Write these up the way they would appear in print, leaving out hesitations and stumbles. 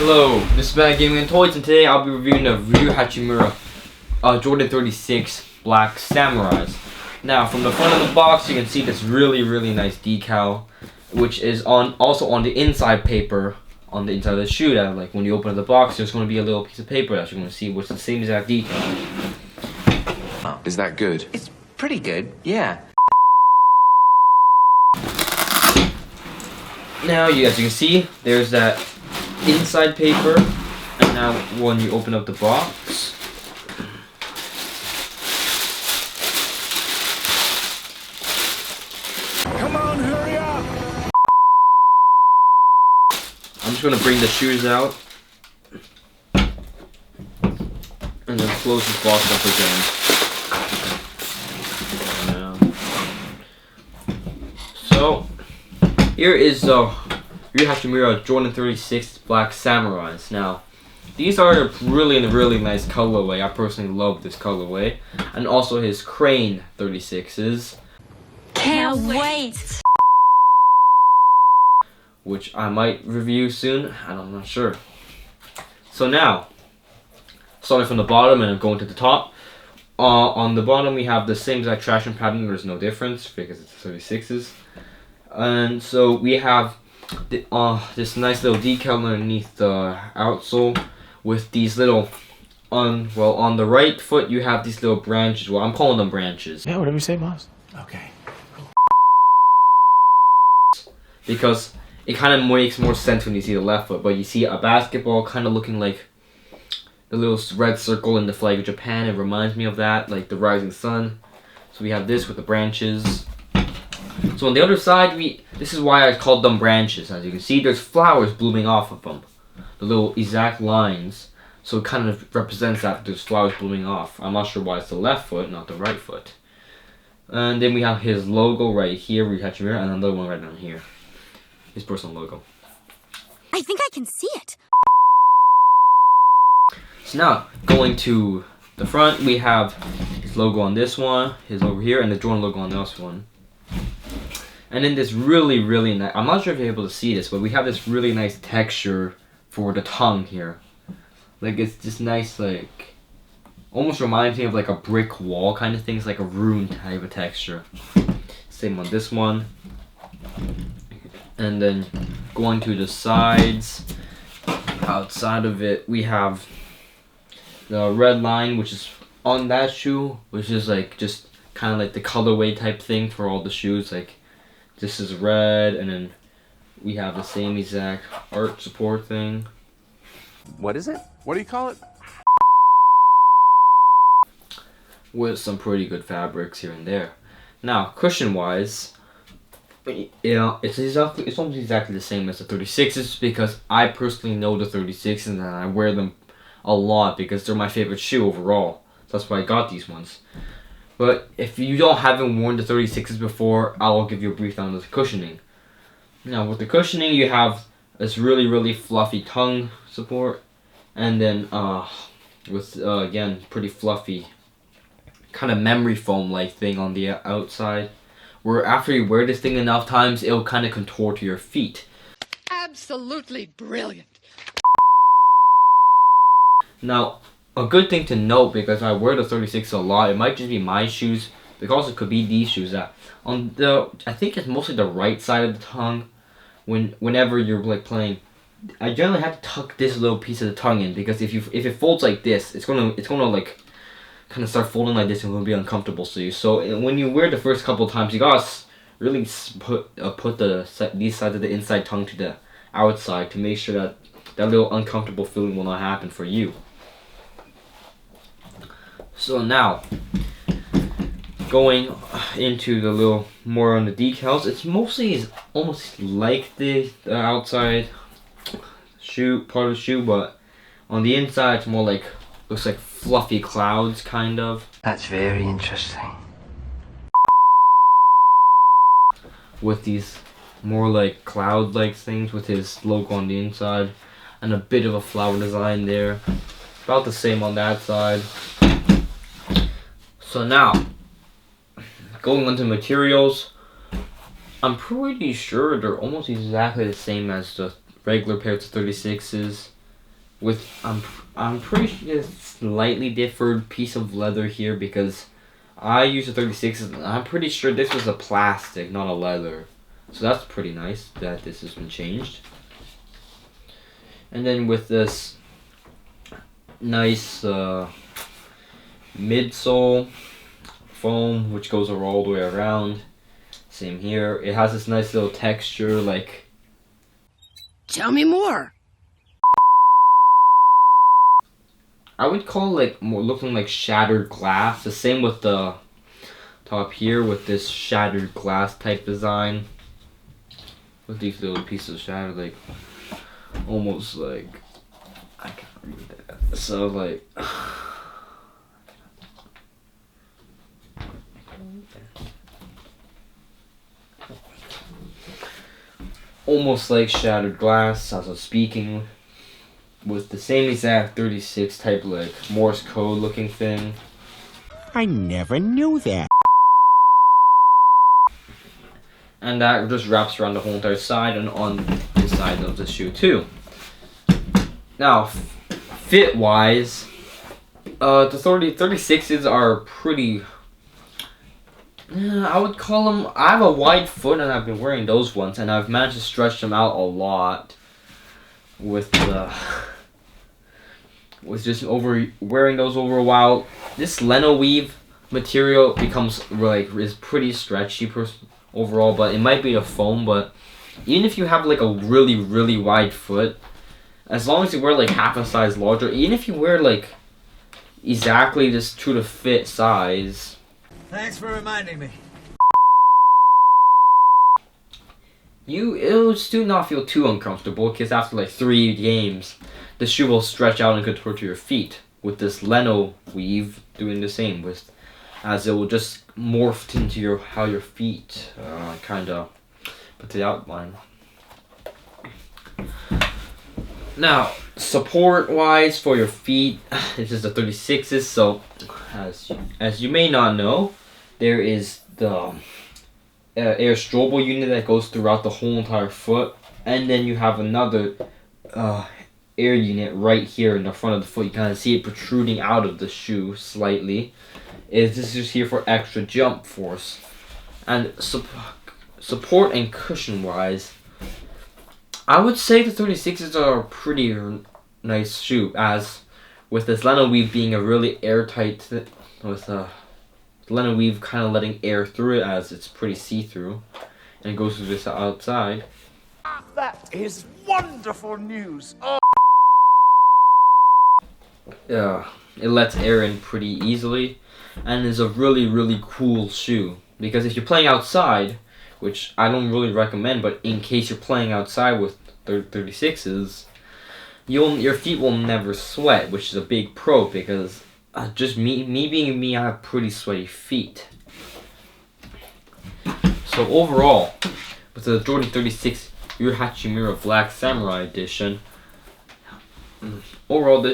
Hello, this is Bad Gaming and Toys, and today I'll be reviewing the Rui Hachimura Jordan 36 Black Samurais. Now, from the front of the box, you can see this really nice decal, which is also on the inside paper, on the inside of the shoe. That, like, when you open up the box, there's going to be a little piece of paper that you're going to see, which is the same exact decal. Oh, is that good? It's pretty good, yeah. Now, as you can see, there's that inside paper, and now when you open up the box, Come on, hurry up! I'm just gonna bring the shoes out and then close this box up again. So here is the Rui Hachimura Jordan 36 Black Samurais. Now, these are really nice colorway. I personally love this colorway, and also his Crane 36s. Can't wait! Which I might review soon, and I'm not sure. So now, starting from the bottom and going to the top. On the bottom we have the same exact traction pattern. There's no difference because it's 36s. And so we have this nice little decal underneath the outsole with these little, on the right foot you have these little branches. Well, I'm calling them branches. Yeah, whatever you say, boss. Okay. Because it kind of makes more sense when you see the left foot, but you see a basketball kind of looking like the little red circle in the flag of Japan. It reminds me of that, like the rising sun. So we have this with the branches. So on the other side, this is why I called them branches. As you can see, there's flowers blooming off of them. The little exact lines. So it kind of represents that there's flowers blooming off. I'm not sure why it's the left foot, not the right foot. And then we have his logo right here, Rui Hachimura, and another one right down here. His personal logo. I think I can see it. So now, going to the front, we have his logo on this one, his over here, and the Jordan logo on this one. And then this really nice, I'm not sure if you're able to see this, but we have this really nice texture for the tongue here. Like, it's just nice, like, almost reminds me of like a brick wall kind of thing. It's like a rune type of texture. Same on this one. And then going to the sides, outside of it, we have the red line, which is on that shoe, which is like just kind of like the colorway type thing for all the shoes. Like, this is red, and then we have the same exact art support thing. What is it? What do you call it? With some pretty good fabrics here and there. Now, cushion wise, it's almost exactly the same as the 36s, because I personally know the 36s and I wear them a lot because they're my favorite shoe overall. So that's why I got these ones. But if you haven't worn the 36s before, I'll give you a brief on the cushioning. Now, with the cushioning, you have this really fluffy tongue support, and then with again pretty fluffy kind of memory foam like thing on the outside, where after you wear this thing enough times, it'll kind of contour to your feet. Absolutely brilliant. Now, a good thing to note, because I wear the 36 a lot, it might just be my shoes, because it could be these shoes, that on the, I think it's mostly the right side of the tongue, whenever you're like playing, I generally have to tuck this little piece of the tongue in, because if it folds like this, it's gonna like kind of start folding like this, and it'll be uncomfortable to you. So when you wear the first couple times, you gotta really put these sides of the inside tongue to the outside to make sure that that little uncomfortable feeling will not happen for you. So now, going into the little more on the decals, it's mostly almost like the outside shoe part of the shoe, but on the inside it's more like, looks like fluffy clouds kind of. That's very interesting. With these more like cloud-like things with his logo on the inside, and a bit of a flower design there. About the same on that side. So now, going on to materials, I'm pretty sure they're almost exactly the same as the regular pairs of 36s. with I'm pretty sure it's a slightly different piece of leather here because I use the 36s and I'm pretty sure this was a plastic, not a leather. So that's pretty nice that this has been changed. And then with this nice midsole foam which goes all the way around. Same here. It has this nice little texture like. Tell me more. I would call like more looking like shattered glass. The same with the top here with this shattered glass type design. With these little pieces of shattered like almost like I can't read that. So like almost like shattered glass as I was speaking. With the same exact 36 type like Morse code looking thing. I never knew that. And that just wraps around the whole entire side and on the side of the shoe too. Now, fit wise, the 36s are pretty, I would call them, I have a wide foot and I've been wearing those ones and I've managed to stretch them out a lot with just wearing those over a while. This leno weave material becomes like is pretty stretchy overall, but it might be the foam. But even if you have like a really wide foot, as long as you wear like half a size larger, even if you wear like exactly this to the fit size. Thanks for reminding me. It'll still not feel too uncomfortable because after like 3 games, the shoe will stretch out and contort to your feet. With this leno weave doing the same, with as it will just morph into how your feet kind of put the outline. Now, support wise for your feet, this is the 36s. So as you may not know, there is the air strobel unit that goes throughout the whole entire foot, and then you have another air unit right here in the front of the foot. You kind of see it protruding out of the shoe slightly. This is just here for extra jump force. And support and cushion wise, I would say the 36s are a pretty nice shoe, as with this leno weave being a really airtight, with leno weave kind of letting air through it as it's pretty see-through and it goes through this outside. That is wonderful news. Oh. It lets air in pretty easily and is a really cool shoe, because if you're playing outside, which I don't really recommend, but in case you're playing outside with 36s, your feet will never sweat, which is a big pro, because just me being me, I have pretty sweaty feet. So overall, with the Jordan 36 Rui Hachimura Black Samurai Edition, overall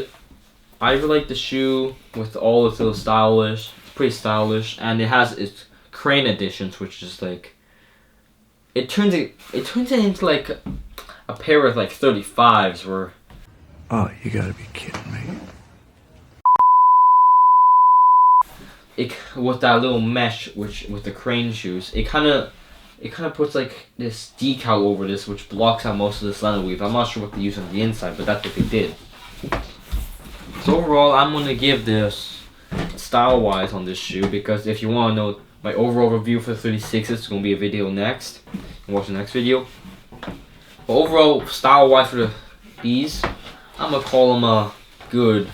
I really like the shoe with all its little stylish, pretty stylish, and it has its crane editions, which is like it turns it into like a pair of like 35s where. Oh, you gotta be kidding me. With that little mesh, which with the crane shoes, it kind of puts like this decal over this, which blocks out most of this leno weave. I'm not sure what they use on the inside, but that's what they did. So overall, I'm gonna give this style wise on this shoe, because if you want to know my overall review for the 36s, it's gonna be a video next. You can watch the next video. But overall, style wise for these, I'm gonna call them a good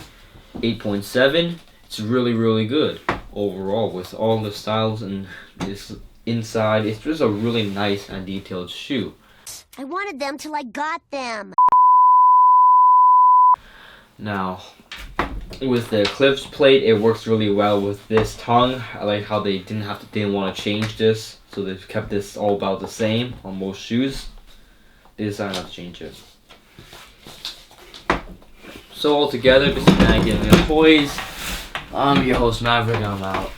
8.7. It's really good overall with all the styles and this inside. It's just a really nice and detailed shoe. I wanted them till I got them. Now, with the Eclipse plate, it works really well with this tongue. I like how they didn't want to change this, so they've kept this all about the same on most shoes. They decided not to change it. So altogether, this is Maggie and the Toys. I'm your host Maverick, and I'm out.